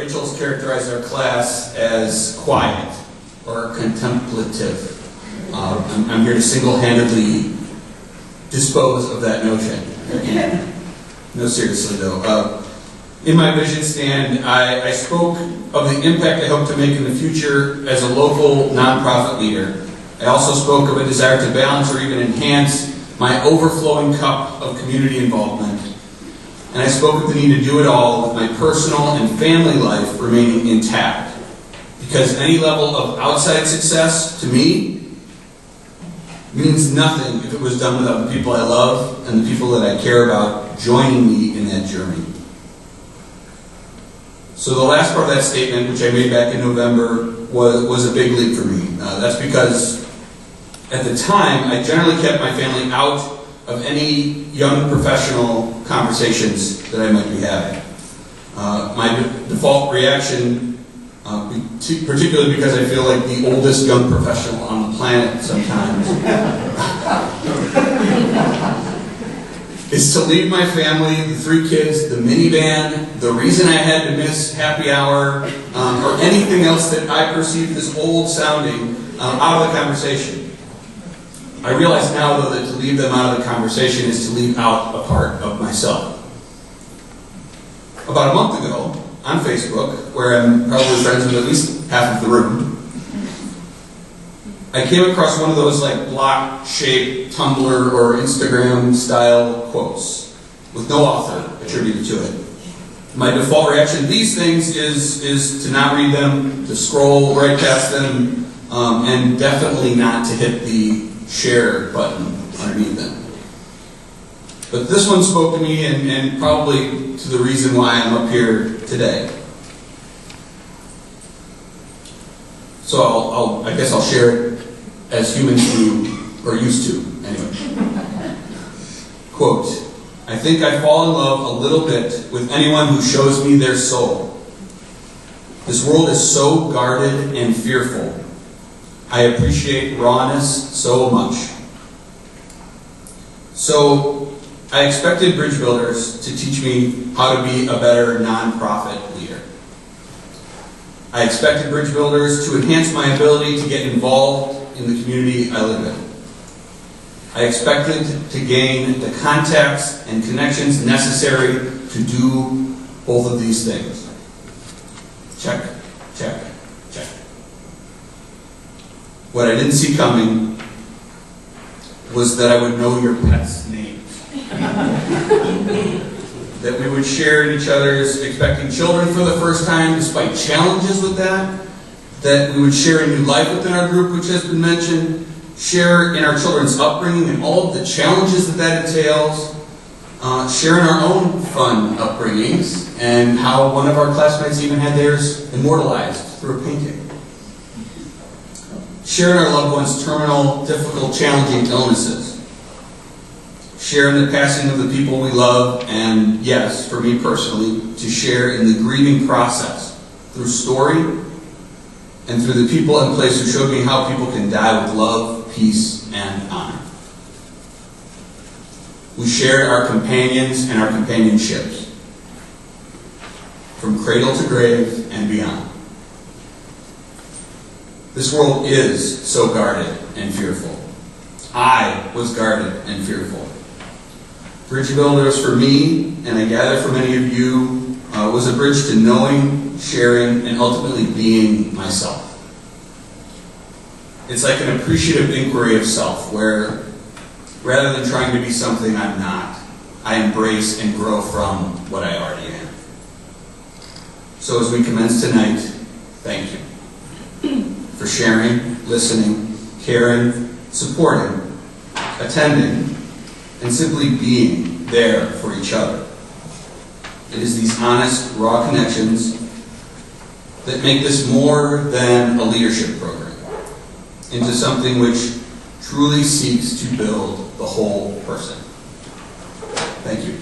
Rachel's characterized our class as quiet or contemplative. I'm here to single-handedly dispose of that notion. No, seriously though. In my vision stand, I spoke of the impact I hope to make in the future as a local nonprofit leader. I also spoke of a desire to balance or even enhance my overflowing cup of community involvement. And I spoke of the need to do it all with my personal and family life remaining intact. Because any level of outside success, to me, means nothing if it was done without the people I love and the people that I care about joining me in that journey. So the last part of that statement, which I made back in November, was a big leap for me. That's because at the time, I generally kept my family out of any young professional conversations that I might be having. My default reaction, particularly because I feel like the oldest young professional on the planet sometimes, is to leave my family, the 3 kids, the minivan, the reason I had to miss happy hour, or anything else that I perceived as old sounding, out of the conversation. I realize now, though, that to leave them out of the conversation is to leave out a part of myself. About a month ago, on Facebook, where I'm probably friends with at least half of the room, I came across one of those like block-shaped Tumblr or Instagram-style quotes with no author attributed to it. My default reaction to these things is to not read them, to scroll right past them, and definitely not to hit the share button underneath them. But this one spoke to me and probably to the reason why I'm up here today. So I guess I'll share it as humans do, or used to, anyway. Quote, I think I fall in love a little bit with anyone who shows me their soul. This world is so guarded and fearful. I appreciate rawness so much. So, I expected bridge builders to teach me how to be a better nonprofit leader. I expected bridge builders to enhance my ability to get involved in the community I live in. I expected to gain the contacts and connections necessary to do both of these things. Check, check, check. What I didn't see coming was that I would know your pets' names. That we would share in each other's expecting children for the first time, despite challenges with that. That we would share a new life within our group, which has been mentioned. Share in our children's upbringing and all of the challenges that entails. Share in our own fun upbringings and how one of our classmates even had theirs immortalized through a painting. Share in our loved ones' terminal, difficult, challenging illnesses. Share in the passing of the people we love, and yes, for me personally, to share in the grieving process through story and through the people and place who showed me how people can die with love, peace, and honor. We shared our companions and our companionships, from cradle to grave and beyond. This world is so guarded and fearful. I was guarded and fearful. Bridge builders for me, and I gather for many of you, was a bridge to knowing, sharing, and ultimately being myself. It's like an appreciative inquiry of self, where rather than trying to be something I'm not, I embrace and grow from what I already am. So as we commence tonight, thank you for sharing, listening, caring, supporting, attending, and simply being there for each other. It is these honest, raw connections that make this more than a leadership program, into something which truly seeks to build the whole person. Thank you.